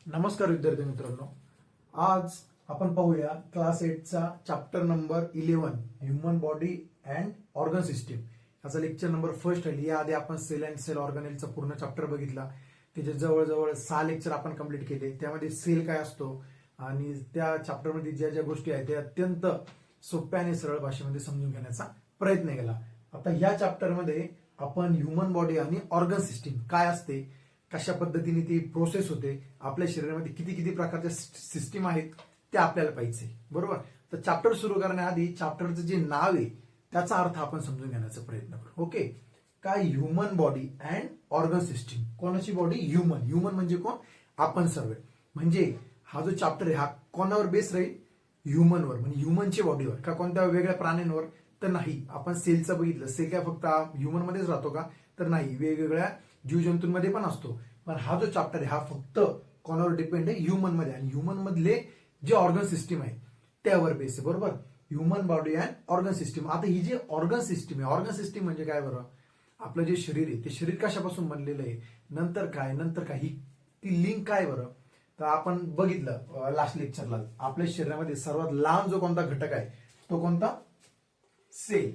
नमस्कार विद्यार्थी मित्रांनो, आज आपण पाहूया क्लास 8चा chapter number 11 human body and organ system. याचा लेक्चर नंबर फर्स्ट आहे. याआधी आपण सेल अँड सेल ऑर्गनेलचा पूर्ण चॅप्टर बघितला. त्याचे जवळजवळ 6 लेक्चर आपण कंप्लीट केले. त्यामध्ये सेल काय असतो आणि त्या चॅप्टरमध्ये ज्या ज्या गोष्टी आहेत त्या अत्यंत सोप्या आणि सरळ भाषेमध्ये समजून घेण्याचा प्रयत्न केला. आता या चॅप्टरमध्ये आपण ह्युमन बॉडी आणि ऑर्गन सिस्टीम काय असते, कशा पद्धतीने ती प्रोसेस होते, आपल्या शरीरामध्ये किती किती प्रकारच्या सिस्टीम आहेत ते आपल्याला पाहिजे. बरोबर. तर चॅप्टर सुरू करण्याआधी चॅप्टरचं जे नाव आहे त्याचा अर्थ आपण समजून घेण्याचा प्रयत्न करू. ओके. काय human body and organ system. कोणाची बॉडी? ह्युमन. ह्युमन म्हणजे कोण? आपण सर्व. म्हणजे हा जो चॅप्टर आहे हा कोणावर बेस राहील? ह्युमनवर. म्हणजे ह्युमनची बॉडीवर. का कोणत्या वेगळ्या प्राण्यांवर? तर नाही. आपण सेलचं बघितलं. सेल काय फक्त ह्युमन मध्येच राहतो का? तर नाही, वेगवेगळ्या जीवजंतूंमध्ये पण असतो. पण हा जो चॅप्टर आहे हा फक्त कोणावर डिपेंड आहे? ह्युमन मध्ये. आणि ह्युमन मधले जे ऑर्गन सिस्टीम आहे त्यावर बेस आहे. बरोबर. Human body and organ system. आता ही जी ऑर्गन सिस्टीम आहे, ऑर्गन सिस्टीम म्हणजे काय बरं? आपलं जे शरीर आहे ते शरीर कशापासून बनलेलं आहे, नंतर काय ही ती लिंक काय बरं? तर आपण बघितलं लास्ट लेक्चरला, आपल्या शरीरामध्ये सर्वात लहान जो कोणता घटक आहे तो कोणता? सेल.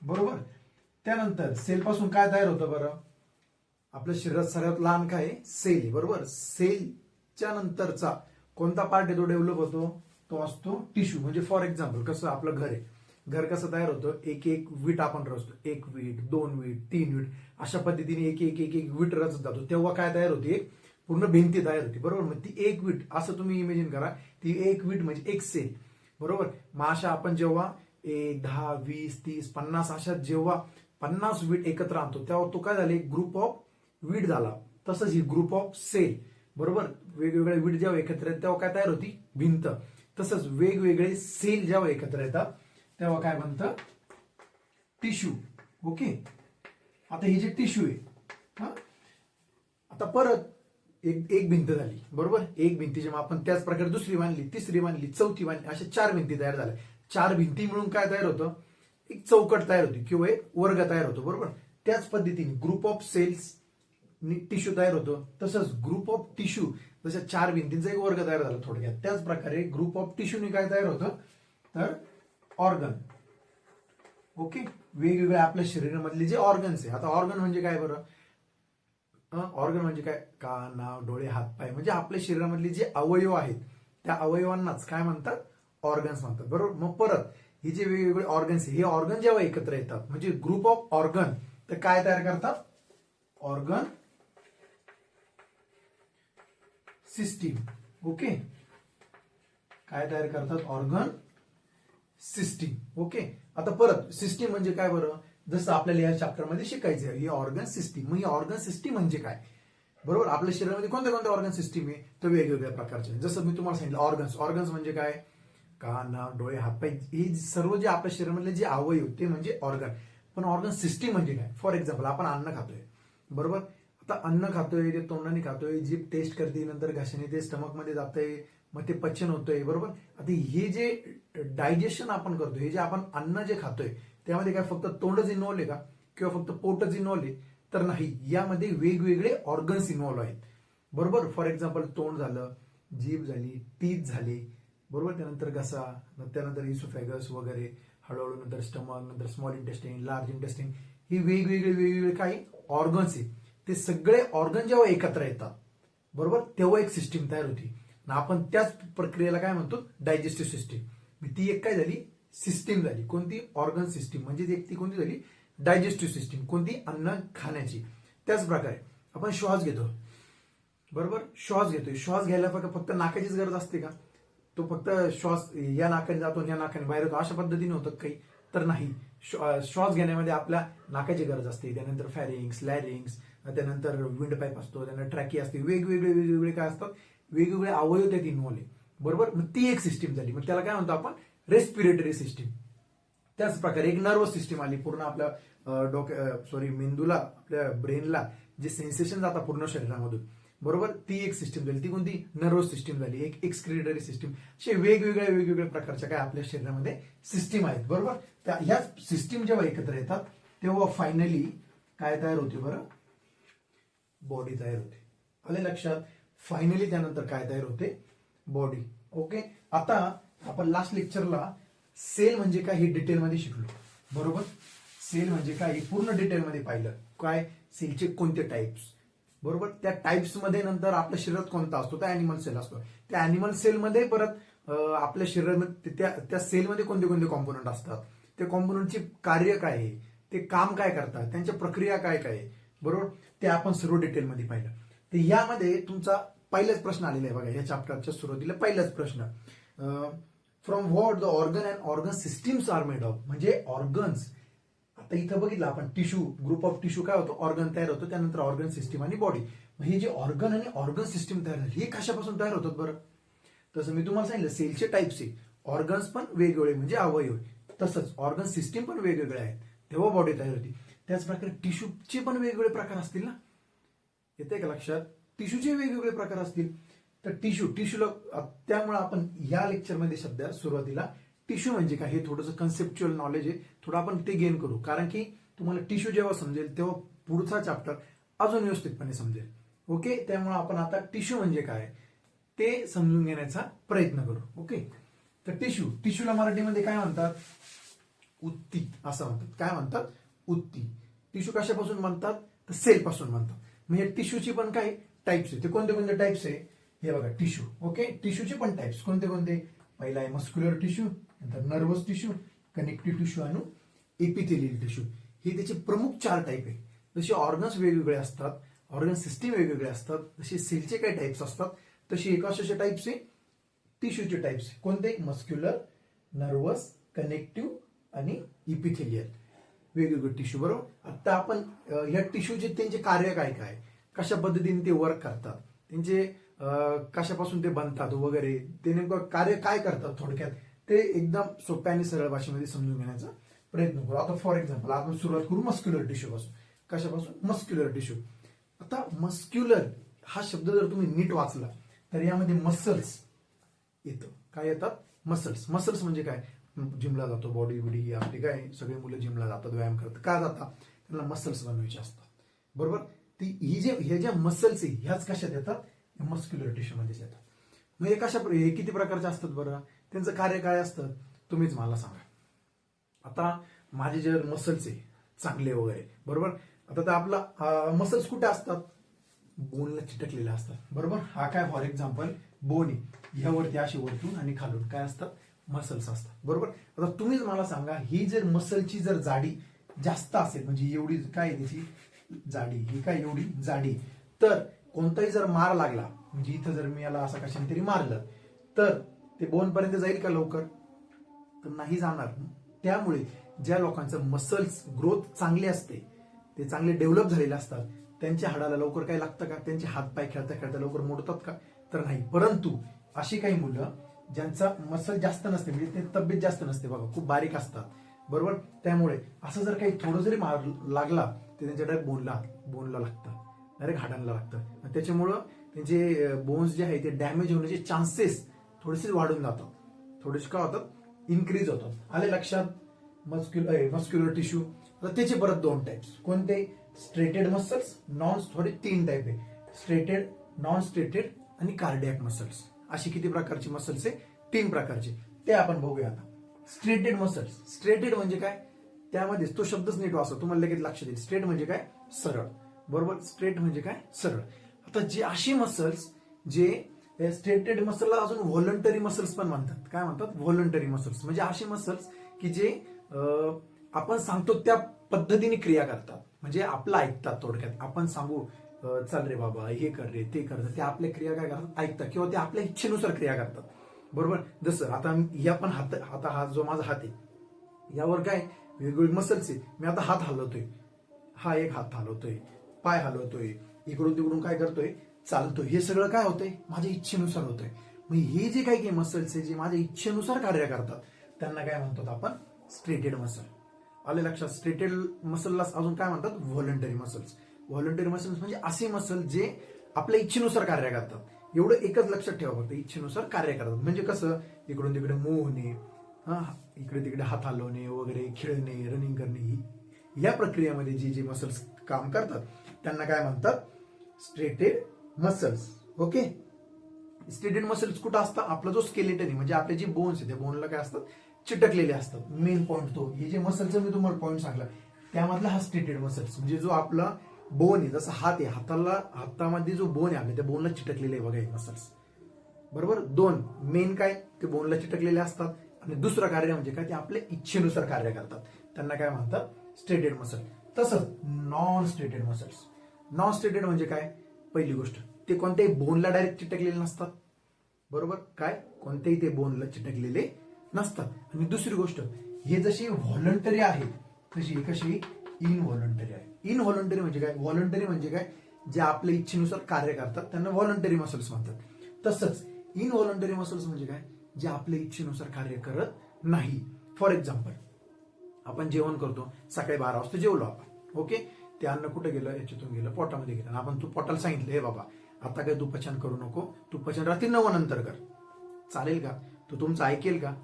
बरोबर. त्यानंतर सेल पासून काय तयार होतं बरं? आपल्या शरीरात सर्वात लहान काय आहे? सेल आहे. बरोबर. सेलच्या नंतरचा कोणता पार्ट आहे तो डेव्हलप होतो? तो असतो टिश्यू. म्हणजे फॉर एक्झाम्पल कसं आपलं घर आहे, घर कसं तयार होतं? एक एक वीट आपण रचतो. 1 वीट, 2 वीट, 3 वीट, अशा पद्धतीने एक एक एक एक वीट रचत जातो. तेव्हा काय तयार होते? एक पूर्ण भिंती तयार होती. बरोबर. मग ती एक वीट असं तुम्ही इमेजिन करा, ती एक वीट म्हणजे एक सेल. बरोबर. मग अशा आपण जेव्हा 1, 10, 20, 30, 50 अशा जेव्हा 50 वीट एकत्र आणतो तेव्हा तो काय झाले? ग्रुप ऑफ वीट झाला. तसंच ही ग्रुप ऑफ सेल. बरोबर. वेगवेगळे वीट जेव्हा एकत्र येतात तेव्हा काय तयार होती? भिंत. तसंच वेगवेगळे सेल जेव्हा एकत्र येतात तेव्हा काय बनतं? टिश्यू. ओके. आता हे जे टिश्यू आहे, आता परत एक भिंत झाली. बरोबर. एक भिंती जेव्हा आपण त्याच प्रकारे दुसरी बांधली, तिसरी बांधली, चौथी बांधली, अशा 4 भिंती तयार झाल्या. 4 भिंती मिळून काय तयार होतं? एक चौकट तयार होती किंवा एक वर्ग तयार होतो. बरोबर. त्याच पद्धतीने ग्रुप ऑफ सेल्स टिश्यू तयार होतो. तसंच ग्रुप ऑफ टिश्यू जशा 4 भिंतींचा एक वर्ग तयार झाला थोडक्यात, त्याच प्रकारे ग्रुप ऑफ टिश्यूने काय तयार होतं? तर ऑर्गन. ओके. वेगवेगळ्या आपल्या शरीरामधले जे ऑर्गन्स आहे. आता ऑर्गन म्हणजे काय बरं? ऑर्गन म्हणजे काय? कान, नाक, डोळे, हात, पाय, म्हणजे आपल्या शरीरामधले जे अवयव आहेत त्या अवयवांनाच काय म्हणतात? ऑर्गन्स म्हणतात. बरोबर. मग परत हे जे वेगवेगळे ऑर्गन्स हे ऑर्गन जेव्हा एकत्र येतात म्हणजे ग्रुप ऑफ ऑर्गन, तर काय तयार करतात? Organ system. ओके. काय तयार करतात? Organ system. ओके. आता परत सिस्टीम म्हणजे काय बरं? जसं आपल्याला या चॅप्टरमध्ये शिकायचं आहे, ही ऑर्गन सिस्टीम. मग ही ऑर्गन सिस्टीम म्हणजे काय? बरोबर. आपल्या शरीरामध्ये कोणत्या कोणत्या ऑर्गन सिस्टीम आहे? तर वेगवेगळ्या प्रकारचे. जसं मी तुम्हाला सांगितलं ऑर्गन्स. ऑर्गन्स म्हणजे काय? कान, नाक, डोळे, हातपाय, हे सर्व जे आपल्या शरीरामधले जे अवयव ते म्हणजे ऑर्गन. पण ऑर्गन सिस्टीम म्हणजे काय? फॉर एक्झाम्पल आपण अन्न खातोय. बरोबर. आता अन्न खातोय, ते तोंडाने खातोय, जीभ टेस्ट करते, नंतर घशाने ते स्टमक मध्ये जातंय, मग ते पचन होतंय. बरोबर. आता हे जे डायजेशन आपण करतोय, हे जे आपण अन्न जे खातोय त्यामध्ये काय फक्त तोंडच इन्व्हॉल्व आहे का? किंवा फक्त पोटच इन्व्हॉल्व आहे? तर नाही. यामध्ये वेगवेगळे ऑर्गन्स इन्व्हॉल्व आहेत. बरोबर. फॉर एक्झाम्पल तोंड झालं, जीभ झाली, टीथ झाली. बरोबर. त्यानंतर घसा, त्यानंतर इसोफॅगस वगैरे, हळूहळू नंतर स्टमक, नंतर स्मॉल इंटेस्टाईन, लार्ज इंटेस्टाईन, ही वेगवेगळे काही ऑर्गन्स आहेत. ते सगळे ऑर्गन जेव्हा एकत्र येतात, बरोबर, तेव्हा एक सिस्टीम तयार होती. आपण त्याच प्रक्रियेला काय म्हणतो? Digestive system. ती एक काय झाली? सिस्टीम झाली. कोणती? Organ system. म्हणजे ती कोणती झाली? Digestive system. कोणती? अन्न खाण्याची. त्याच प्रकारे आपण श्वास घेतो. बरोबर. श्वास घेतोय. श्वास घ्यायला फक्त नाकाचीच गरज असते का? तो फक्त श्वास या नाकाने जातो या नाकाने बाहेर येतो अशा पद्धतीने होतं काही? तर नाही. श्वास घेण्यामध्ये आपल्या नाकाची गरज असते. त्यानंतर फॅरिंग्स, लॅरिंग्स, त्यानंतर विंड पाईप असतो, त्यानंतर ट्रॅकी असते. वेगवेगळे काय असतात? वेगवेगळे अवयव त्यात इन्व्हॉल्व आहे. बरोबर. मग ती एक सिस्टीम झाली. मग त्याला काय म्हणतो आपण? Respiratory system. त्याच प्रकारे एक नर्वस सिस्टीम आली. पूर्ण आपल्या मेंदूला, आपल्या ब्रेनला जे सेन्सेशन जातात पूर्ण शरीरामधून, बरोबर, ती एक सिस्टीम झाली. ती कोणती? नर्वस सिस्टीम झाली. एक एक्सक्रिटरी सिस्टीम. असे वेगवेगळ्या प्रकारच्या काय आपल्या शरीरामध्ये सिस्टीम आहेत. बरोबर. ह्या सिस्टीम जेव्हा एकत्र येतात तेव्हा फायनली काय तयार होते बरं? बॉडी तयार होते. आले लक्षात? फायनली त्यानंतर काय तयार होते, बॉडी. ओके, आता आपण लास्ट लेक्चरला सेल म्हणजे काय हे डिटेलमध्ये शिकलो, बरोबर. सेल म्हणजे काय हे पूर्ण डिटेलमध्ये पाहिलं, काय सेलचे कोणते टाइप्स, बरोबर. त्या टाइप्स मध्ये नंतर आपल्या शरीरात कोणता असतो, त्या अॅनिमल सेल असतो. त्या अॅनिमल सेलमध्ये परत आपल्या शरीरामध्ये त्या सेलमध्ये कोणते कोणते कॉम्पोनंट असतात, त्या कॉम्पोनंटची कार्य काय आहे, ते काम काय करतात, त्यांच्या प्रक्रिया काय काय आहे, बरोबर. ते आपण सर्व डिटेलमध्ये पाहिलं. तर यामध्ये तुमचा पहिलाच प्रश्न आलेला आहे बघा, या चॅप्टरच्या सुरुवातीला पहिलाच प्रश्न, from what the organ and organ systems are made of. म्हणजे ऑर्गन्स, आता इथं बघितलं आपण टिश्यू, ग्रुप ऑफ टिश्यू काय होतो, ऑर्गन तयार होतो, त्यानंतर ऑर्गन सिस्टीम आणि बॉडी. हे जे ऑर्गन आणि ऑर्गन सिस्टीम तयार झाली, हे कशापासून तयार होतात बरं. तसं मी तुम्हाला सांगितलं सेलचे टाइप्स आहे, ऑर्गन्स पण वेगवेगळे म्हणजे अवयव, तसंच ऑर्गन सिस्टीम पण वेगवेगळे आहेत, तेव्हा बॉडी तयार होती. त्याच प्रकारे टिश्यूचे पण वेगवेगळे प्रकार असतील ना, येते का लक्षात, टिश्यूचे वेगवेगळे प्रकार असतील. तर टिश्यूला त्यामुळे आपण या लेक्चरमध्ये सध्या सुरुवातीला टिश्यू म्हणजे काय हे थोडंसं कन्सेप्च्युअल नॉलेज आहे, थोडं आपण ते गेन करू, कारण की तुम्हाला टिश्यू जेव्हा समजेल तेव्हा पुढचा चॅप्टर अजून व्यवस्थितपणे समजेल. ओके, त्यामुळे आपण आता टिश्यू म्हणजे काय ते समजून घेण्याचा प्रयत्न करू. ओके, तर टिश्यूला मराठीमध्ये काय म्हणतात, उत्ती असं म्हणतात. काय म्हणतात, उत्ती. टिश्यू कशापासून म्हणतात, तर सेल पासून म्हणतात. म्हणजे टिश्यूची पण काही टाइप्स आहे, ते कोणते कोणते टाइप्स आहे हे बघा, टिश्यू. ओके, टिश्यूचे पण टाइप्स कोणते कोणते, पहिला आहे मस्क्युलर टिश्यू, नंतर नर्वस टिश्यू, कनेक्टिव्ह टिश्यू आणि एपिथेलियल टिश्यू. हे त्याचे प्रमुख 4 टाइप आहे. जसे ऑर्गन्स वेगवेगळे असतात, ऑर्गन सिस्टीम वेगवेगळे असतात, जसे सेलचे काही टाइप्स असतात, तसे एकाशे टाइप्स आहे टिश्यूचे टाइप्स. कोणते, मस्क्युलर, नर्वस, कनेक्टिव्ह आणि इपिथेलियल, वेगवेगळे टिश्यू, बरोबर. आता आपण या टिश्यूचे त्यांचे कार्य काय काय, कशा पद्धतीने ते वर्क करतात, त्यांचे कशापासून ते बनतात वगैरे, ते नेमकं कार्य काय करतात, थोडक्यात ते एकदम सोप्या आणि सरळ भाषेमध्ये समजून घेण्याचा प्रयत्न करू. आता फॉर एक्झाम्पल आपण सुरुवात करू मस्क्युलर टिश्यू पासून. कशापासून, मस्क्युलर टिश्यू. आता मस्क्युलर हा शब्द जर तुम्ही नीट वाचला तर यामध्ये मसल्स येतं. काय येतात, मसल्स. मसल्स म्हणजे काय, जिमला जातो, बॉडी बिडी आपली काय, सगळे मुलं जिमला जातात, व्यायाम करतात, काय जातात, त्यांना मसल्स बनवायचे असतात, बरोबर. हे ज्या मसल्स आहे ह्याच कशात येतात, मस्क्युलर टिश्यू मध्ये येतात. मग हे किती प्रकारचे असतात बरं, त्यांचं कार्य काय असतं, तुम्हीच मला सांगा. आता माझे जे मसल्स आहे चांगले वगैरे, बरोबर. आता तर आपला मसल्स कुठे असतात, बोनला चिटकलेले असतात, बरोबर. हा काय फॉर एक्झाम्पल बोन आहे, ह्यावरती अशी वरतून आणि खालून काय असतात, मसल्स असतात, बरोबर. आता तुम्हीच मला सांगा, ही जर मसलची जर जाडी जास्त असेल, म्हणजे एवढी काय त्याची जाडी, ही काय एवढी जाडी, तर कोणताही जर मार लागला, म्हणजे इथं जर मी याला असं कशाने तरी मारलं, तर ते बोन पर्यंत जाईल का लवकर, तर नाही जाणार. त्यामुळे ज्या लोकांचं मसल्स ग्रोथ चांगली असते, ते चांगले डेव्हलप झालेले असतात, त्यांच्या हाडाला लवकर काय लागतं का, त्यांचे हात पाय खेळता खेळता लवकर मोडतात का, तर नाही. परंतु अशी काही मुलं ज्यांचा मसल जास्त नसते, म्हणजे ते तब्येत जास्त नसते बघा, खूप बारीक असतात, बरोबर. त्यामुळे असं जर काही थोडं जरी मार लागला ते त्यांच्या डायरेक्ट बोनला लागतं, डायरेक्ट हाडांना लागतं. त्याच्यामुळं त्यांचे बोन्स जे आहे ते डॅमेज होण्याचे चान्सेस थोडेसे वाढून जातात, थोडेसे काय होतात, इन्क्रीज होतात. आले लक्षात. Muscular tissue. तर त्याचे परत 2 टाइप्स, कोणते, स्ट्रेटेड मसल्स, थोडे 3 टाइप आहे, स्ट्रेटेड, नॉन स्ट्रेटेड आणि कार्डियक मसल्स. अशी किती प्रकारची मसल्स आहे, 3 प्रकारचे, ते आपण बघूया आता. Striated muscles. स्ट्रेटेड म्हणजे काय, त्यामध्ये तो शब्दच नीट वाचा, तुम्हाला लगेच लक्ष देईल. स्ट्रेट म्हणजे काय, सरळ, बरोबर. स्ट्रेट म्हणजे काय, सरळ. आता जे अशी मसल्स जे स्ट्रेटेड मसलला अजून व्हॉलंटरी मसल्स पण म्हणतात. काय म्हणतात, व्हॉलंटरी मसल्स. म्हणजे असे मसल्स की जे आपण सांगतो त्या पद्धतीने क्रिया करतात, म्हणजे आपलं ऐकतात. थोडक्यात आपण सांगू चल रे बाबा हे कर रे ते कर, ते आपल्या क्रिया काय करतात, ऐकतात, किंवा ते आपल्या इच्छेनुसार क्रिया करतात, बरोबर. जसं आता या पण हात, आता हा जो माझा हात आहे यावर काय वेगवेगळे मसल्स आहे. मी आता हात हलवतोय, हा एक हात हलवतोय, पाय हलवतोय, इकडून तिकडून काय करतोय, चालतोय, हे सगळं काय होतंय, माझ्या इच्छेनुसार होतंय. मग हे जे काही मसल्स आहे जे माझ्या इच्छेनुसार कार्य करतात त्यांना काय म्हणतात आपण, स्ट्रेटेड मसल. आले लक्षात. स्ट्रेटेड मसलला अजून काय म्हणतात, व्हॉलंटरी मसल्स. व्हॉलंटरी मसल्स म्हणजे असे मसल जे आपल्या इच्छेनुसार कार्य करतात. एवढं एकच लक्षात ठेवा फक्त, इच्छेनुसार कार्य करतात. म्हणजे कसं, इकडून तिकडे मूव्ह होणे, इकडे तिकडे हात हलवणे वगैरे, खेळणे, रनिंग करणे, या प्रक्रियेमध्ये जे जे मसल्स काम करतात त्यांना काय म्हणतात, striated muscles. Okay. Stated muscles कुठं असतात? आपला जो स्केलेटन आहे म्हणजे आपले जे बोन्स आहे त्या बोनला काय असतात? चिटकलेले असतात. मेन पॉईंट तो, हे जे मसलचं मी तुम्हाला पॉईंट सांगला त्यामधला हा स्टेटेड मसल्स म्हणजे जो आपला बोन आहे, जसं हात आहे, हातामध्ये जो बोन आहे आपल्या त्या बोनला चिटकलेले आहे बघा हे मसल्स. बरोबर. दोन मेन काय ते बोनला चिटकलेले असतात आणि दुसरं कार्य म्हणजे काय ते आपल्या इच्छेनुसार कार्य करतात, त्यांना काय म्हणतात? Striated muscle. तसंच non striated muscles. Non striated म्हणजे काय? पहिली गोष्ट ते कोणत्याही बोनला डायरेक्ट चिटकलेले नसतात. बरोबर. काय? कोणत्याही ते बोनला चिटकलेले नसतात. आणि दुसरी गोष्ट हे जशी व्हॉलंटरी आहे तशी हे कशी इनव्हॉलंटरी आहे. इनव्हॉलंटरी म्हणजे काय? व्हॉलंटरी म्हणजे काय? जे आपल्या इच्छेनुसार कार्य करतात त्यांना व्हॉलंटरी मसल्स म्हणतात. तसंच इनव्हॉलंटरी मसल्स म्हणजे काय? जे आपल्या इच्छेनुसार कार्य करत नाही. फॉर एक्झाम्पल आपण जेवण करतो, सकाळी 12 वाजता जेवलो आपण. ओके. ते अन्न कुठे गेलं? याच्यातून गेलं, पोटामध्ये गेलं. आपण तू पोटाला सांगितलं हे बाबा आता काय तू पचन करू नको, तू पचन रात्री 9 नंतर कर. चालेल का? तो तुमचं ऐकेल का?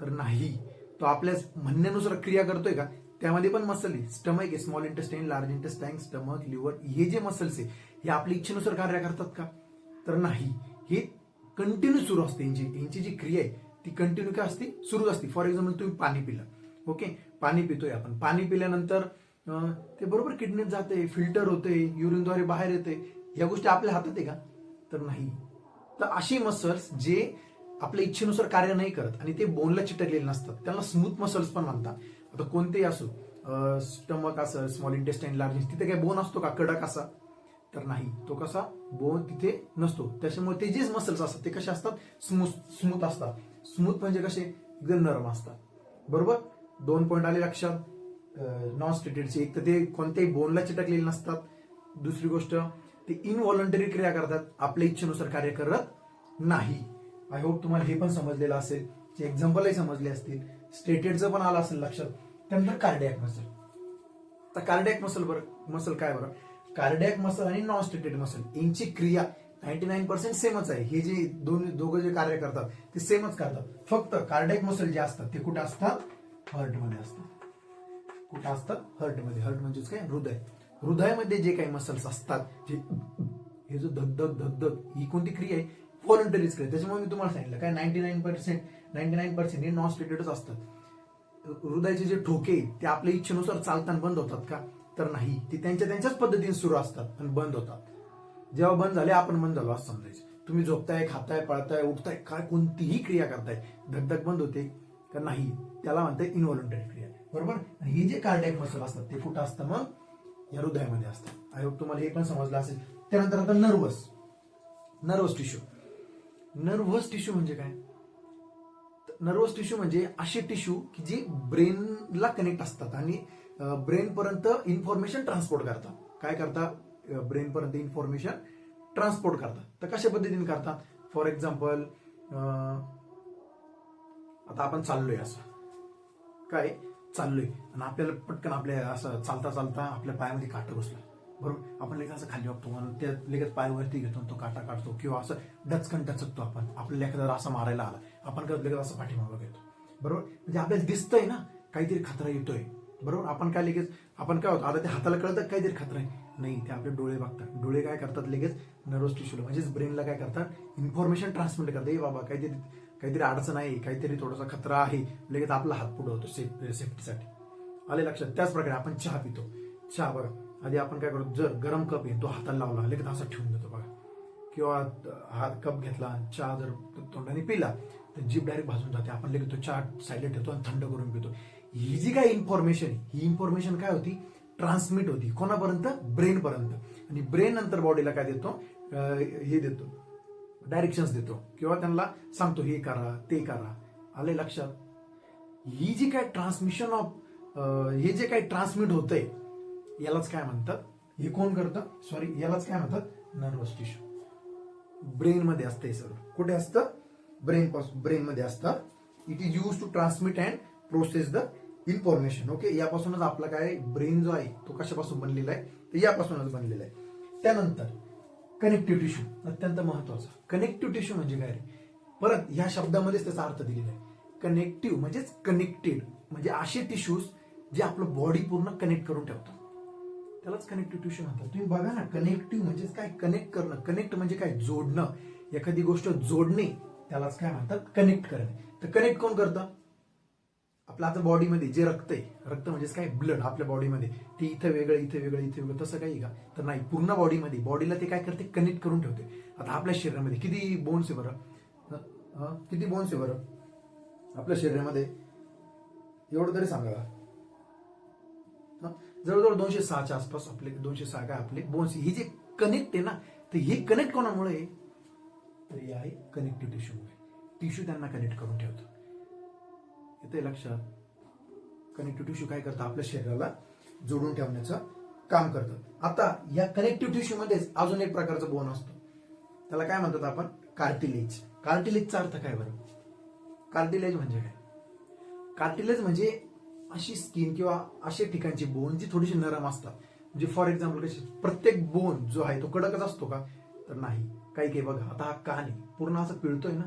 तर नाही. तो आपल्या म्हणण्यानुसार क्रिया करतोय का? त्यामध्ये पण मसल आहे. स्टमक आहे, small intestine, large intestine, stomach, liver, हे जे मसल्स आहे हे आपल्या इच्छेनुसार कार्य करतात का? तर नाही. हे कंटिन्यू सुरू असते. यांची जी क्रिया आहे ती कंटिन्यू काय असते? सुरू असते. फॉर एक्झाम्पल तुम्ही पाणी पिलं. ओके. पाणी पितोय आपण. पाणी पिल्यानंतर ते बरोबर किडनीत जाते, फिल्टर होते, युरिनद्वारे बाहेर येते. या गोष्टी आपल्या हातात आहे का? तर नाही. तर अशी मसल्स जे आपल्या इच्छेनुसार कार्य नाही करत आणि ते बोनला चिटकलेले नसतात त्याला स्मूथ मसल्स पण म्हणतात. आता कोणतेही असो, स्टमक असं, स्मॉल इंटेस्टाईन, लार्ज, तिथे काय बोन असतो का कडक असा? तर नाही. तो कसा? बोन तिथे नसतो. त्याच्यामुळे ते जे मसल्स असतात ते कसे असतात? स्मूथ असतात. स्मूथ म्हणजे कसे? एकदम नरम असतात. बरोबर. 2 पॉईंट आले लक्षात. नॉन स्टेटेडचे, एक तर ते कोणत्याही बोनला चिटकलेले नसतात. दुसरी गोष्ट ते इनव्हॉलंटरी क्रिया करतात, आपल्या इच्छेनुसार कार्य करत नाही. आय होप तुम्हाला हे पण समजलेलं असेल, एक्झाम्पलही समजले असतील, स्टेटेडचं पण आलं असेल लक्षात. त्यानंतर कार्डियाक मसल. तर कार्डियाक मसल काय बरं? कार्डियाक मसल आणि नॉन स्टेटेड मसल यांची क्रिया 99% सेमच आहे. हे जे दोघं जे कार्य करतात ते सेमच करतात. फक्त कार्डियाक मसल जे असतात ते कुठे असतात? हार्टमध्ये असतात. कुठं असतात? हार्टमध्ये. हार्ट म्हणजेच काय? हृदय. हृदयामध्ये जे काही मसल्स असतात, जे हे जो धगधग ही कोणती क्रिया आहे? व्हॉलंटरीच क्रिया. त्याच्यामुळे मी तुम्हाला सांगितलं काय 99% हे नॉन स्टेटेडच असतात. हृदयाचे जे ठोके ते आपल्या इच्छेनुसार चालताना बंद होतात का? तर नाही. ते त्यांच्याच पद्धतीने सुरू असतात आणि बंद होतात. जेव्हा बंद झाले आपण बंद झालो असं समजायचं. तुम्ही झोपताय, खाताय, पळताय, उठताय, काय कोणतीही क्रिया करताय, धगधग बंद होते का? नाही. त्याला म्हणताय इनव्हॉलंटरी क्रिया. बरोबर. आणि हे जे कार्डियाक मसल असतात ते कुठं असतं? मग या हृदयामध्ये असतात. आय होप तुम्हाला हे पण समजलं असेल. त्यानंतर आता नर्वस टिश्यू. नर्वस टिश्यू म्हणजे काय? नर्वस टिश्यू म्हणजे असे टिश्यू की जे ब्रेनला कनेक्ट असतात आणि ब्रेन पर्यंत इन्फॉर्मेशन ट्रान्सपोर्ट करतात. काय करतात? ब्रेन पर्यंत इन्फॉर्मेशन ट्रान्सपोर्ट करतात. तर कशा पद्धतीने करतात? फॉर एक्झाम्पल आता आपण चाललोय, असं काय चाललोय आणि आपल्याला पटकन आपल्या असं चालता चालता आपल्या पायामध्ये काटा घुसला. बरोबर. आपण लगेच असं खाली वागतो आणि त्या लगेच पायावरती घेतो, तो काटा काढतो किंवा असं डचकन टचकतो. आपण आपल्याला एखादा असं मारायला आला, आपण लगेच असं पाठीमागं घेतो. बरोबर. म्हणजे आपल्याला दिसतंय ना काहीतरी खतरा येतोय. बरोबर. आपण काय लगेच आपण काय होतं? आता ते हाताला कळतं काहीतरी खतरा आहे? नाही. ते आपले डोळे बघतात. डोळे काय करतात? लगेच नर्वस टिश्यूला म्हणजेच ब्रेनला काय करतात? इन्फॉर्मेशन ट्रान्समिट करतात. ए बाबा काहीतरी अडचण आहे, काहीतरी थोडासा खतरा आहे. लगेच आपला हात पुढे होतो सेफ्टीसाठी. आले लक्षात. त्याच प्रकारे आपण चहा पितो. चहा बघा, आधी आपण काय करतो? जर गरम कप आहे तो हाताला लावला, लगेच असा ठेवून देतो बघा. किंवा हात कप घेतला, चहा जर तोंडाने पिला तर जीभ डायरेक्ट भाजून जाते. आपण लगेच तो चहा साईडला ठेवतो आणि थंड करून पितो. ही जी काय इन्फॉर्मेशन, ही इन्फॉर्मेशन काय होती? ट्रान्समिट होती. कोणापर्यंत? ब्रेन पर्यंत. आणि ब्रेन नंतर बॉडीला काय देतो? हे देतो, डायरेक्शन्स देतो किंवा त्यांना सांगतो हे करा, ते करा. आले लक्षात. ही जी काय ट्रान्समिशन ऑफ हे जे काही ट्रान्समिट होतंय यालाच काय म्हणतात? हे कोण करतं? यालाच काय म्हणतात? Nervous tissue. ब्रेन मध्ये असतं हे सगळं. कुठे असतं? ब्रेन मध्ये असतं. It is use to transmit and process the information. Okay. यापासूनच आपला काय ब्रेन जो आहे तो कशापासून बनलेला आहे? तर यापासूनच बनलेला आहे. त्यानंतर कनेक्टिव्ह टिश्यू, अत्यंत महत्वाचा. कनेक्टिव्ह टिश्यू म्हणजे काय? परत ह्या शब्दामध्येच त्याचा अर्थ दिलेला आहे. कनेक्टिव्ह म्हणजेच कनेक्टेड, म्हणजे असे टिश्यूज जे आपलं बॉडी पूर्ण कनेक्ट करून ठेवतात. त्यालाच कनेक्टिव्ह टिश्यू म्हणतात. तुम्ही बघा ना, कनेक्टिव्ह म्हणजे काय, कनेक्ट करणं. कनेक्ट म्हणजे काय, जोडणं. एखादी गोष्ट जोडणे त्यालाच काय म्हणतात, कनेक्ट करणे. तर कनेक्ट कोण करतं? आपल्या आता बॉडीमध्ये जे रक्त आहे, रक्त म्हणजेच काय, ब्लड आपल्या बॉडीमध्ये, ते इथं वेगळं इथं वेगळं इथं वेगळं तसं काही का? तर नाही, पूर्ण बॉडीमध्ये, बॉडीला ते काय करते, कनेक्ट करून ठेवते. आता आपल्या शरीरामध्ये किती बोन्स आहे बरं? किती बोन्स आहे बरं आपल्या शरीरामध्ये? एवढं तरी सांगा. जवळजवळ 206च्या आसपास आपले 206 काय आपले बोन्स. ही जे कनेक्ट आहे ना, तर हे कनेक्ट कोणामुळे आहे? तर हे आहे कनेक्टिव्ह टिश्यूमुळे. टिश्यू त्यांना कनेक्ट करून ठेवतो. येते लक्षात? कनेक्टिव्ह टिश्यू काय करतं, आपल्या शरीराला जोडून ठेवण्याचं काम करतं. आता या कनेक्टिव्ह टिश्यू मध्येच अजून एक प्रकारचा बोन असतो, त्याला काय म्हणतात आपण, कार्टिलेज. कार्टिलेजचा अर्थ काय बरं? कार्टिलेज म्हणजे काय? कार्टिलेज म्हणजे अशी स्किन किंवा अशा ठिकाणची बोन जी थोडीशी नरम असतात. म्हणजे फॉर एक्झाम्पल कशी, प्रत्येक बोन जो आहे तो कडकच असतो का? तर नाही. काही काही बघा, आता हा कान आहे पूर्ण असं पिळतोय ना,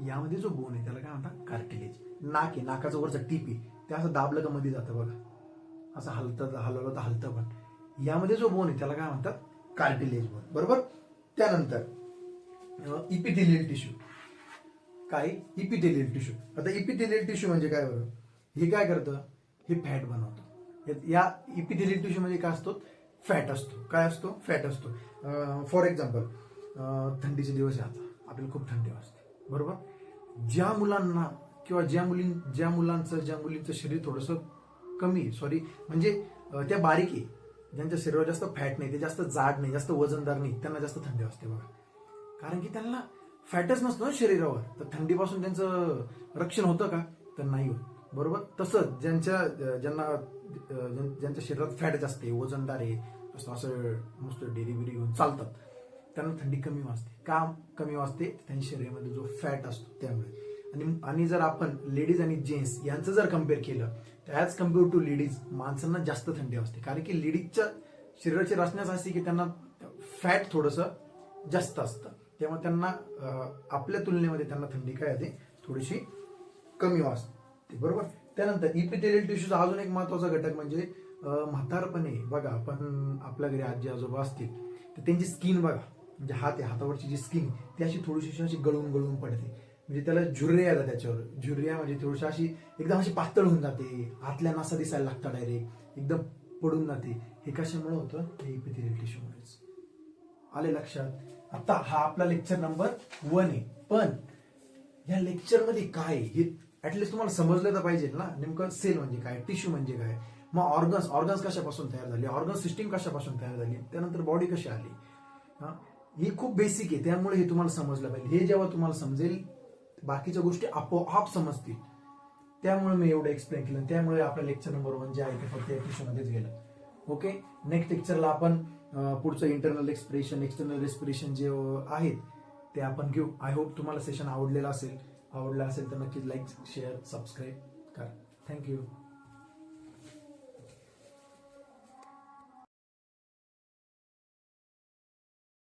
यामध्ये जो बोन आहे त्याला काय म्हणतात, कार्टिलेज. नाक आहे, नाकाचं वरचं टीप आहे, ते असं दाबलं का मध्ये जातं बघा, असं हलतं, हलवलं तर हलतं पण. यामध्ये जो बोन आहे त्याला काय म्हणतात, कार्टिलेज बोन. बरोबर. त्यानंतर इपिथेलियल टिश्यू. काय? Epithelial tissue. आता इपिथेलियल टिश्यू म्हणजे काय बरं? हे काय करतं, हे फॅट बनवतं. या इपिथेलियल टिश्यू मध्ये काय असतो, फॅट असतो. काय असतो? फॅट असतो. फॉर एक्झाम्पल थंडीचे दिवस आहे, आता आपल्याला खूप थंडी वाजते, बरोबर. ज्या मुलांना किंवा ज्या मुलींचं शरीर थोडंसं कमी, सॉरी म्हणजे त्या बारीक आहे, ज्यांच्या शरीरावर जास्त फॅट नाही, ते जास्त जाड नाही, जास्त वजनदार नाही, त्यांना जास्त थंडी वाजते बघा. कारण की त्यांना फॅटच नसतो ना शरीरावर, तर थंडीपासून त्यांचं रक्षण होतं का? तर नाही होत. बरोबर. तसंच ज्यांच्या शरीरात फॅट जास्त आहे, वजनदार आहे, असं मस्त डेरी बिरी घेऊन चालतात, त्यांना थंडी कमी वाजते. का कमी वाजते? त्यांच्या शरीरामध्ये जो फॅट असतो त्यामुळे. आणि जर आपण लेडीज आणि जेंट्स यांचं जर कम्पेअर केलं, तर ॲज कम्पेअर टू लेडीज, माणसांना जास्त थंडी वाजते. कारण की लेडीजच्या शरीराची रचनाच अशी की त्यांना फॅट थोडंसं जास्त असतं, त्यामुळे त्यांना आपल्या तुलनेमध्ये त्यांना थंडी काय येते, थोडीशी कमी वाजते. बरोबर. त्यानंतर इपिथेलियल टिश्यूचा अजून एक महत्वाचा घटक म्हणजे म्हातारपणे बघा, आपण आपल्या घरी आजी आजोबा असतील तर त्यांची स्किन बघा, म्हणजे हातावरची जी स्किन ती अशी थोडीशी अशी गळून गळून पडते. म्हणजे त्याला झुर्रिया येतात त्याच्यावर. झुर्रिया म्हणजे थोडीशी अशी एकदम अशी पातळ होऊन जाते, आतल्या नासा दिसायला लागतात, डायरेक्ट एकदम पडून जाते. हे कशामुळे होतं? हे इपिथेलियल टिश्यूमुळेच. आले लक्षात? आता हा आपला लेक्चर नंबर 1 आहे, पण या लेक्चर मध्ये काय हे ऍटलिस्ट तुम्हाला समजलं तर पाहिजे ना, नेमकं सेल म्हणजे काय, टिश्यू म्हणजे काय, मग ऑर्गन्स कशापासून तयार झाले, ऑर्गन सिस्टीम कशापासून तयार झाली, त्यानंतर बॉडी कशी आली. हे खूप बेसिक आहे, त्यामुळे हे तुम्हाला समजलं पाहिजे. हे जेव्हा तुम्हाला समजेल, बाकीच्या गोष्टी आपोआप समजतील. त्यामुळे मी एवढं एक्सप्लेन केलं. त्यामुळे आपलं लेक्चर नंबर 1 जे आहे ते फक्त या टिश्यू मध्येच गेलं. ओके. नेक्स्ट लेक्चरला आपण पुढचं इंटरनल एक्सप्रेशन, एक्सटर्नल रेस्पिरेशन जे आहेत ते आपण घेऊ. आय होप तुम्हाला सेशन आवडलेलं असेल तर नक्कीच लाईक, शेअर, सबस्क्राईब करा. थँक्यू.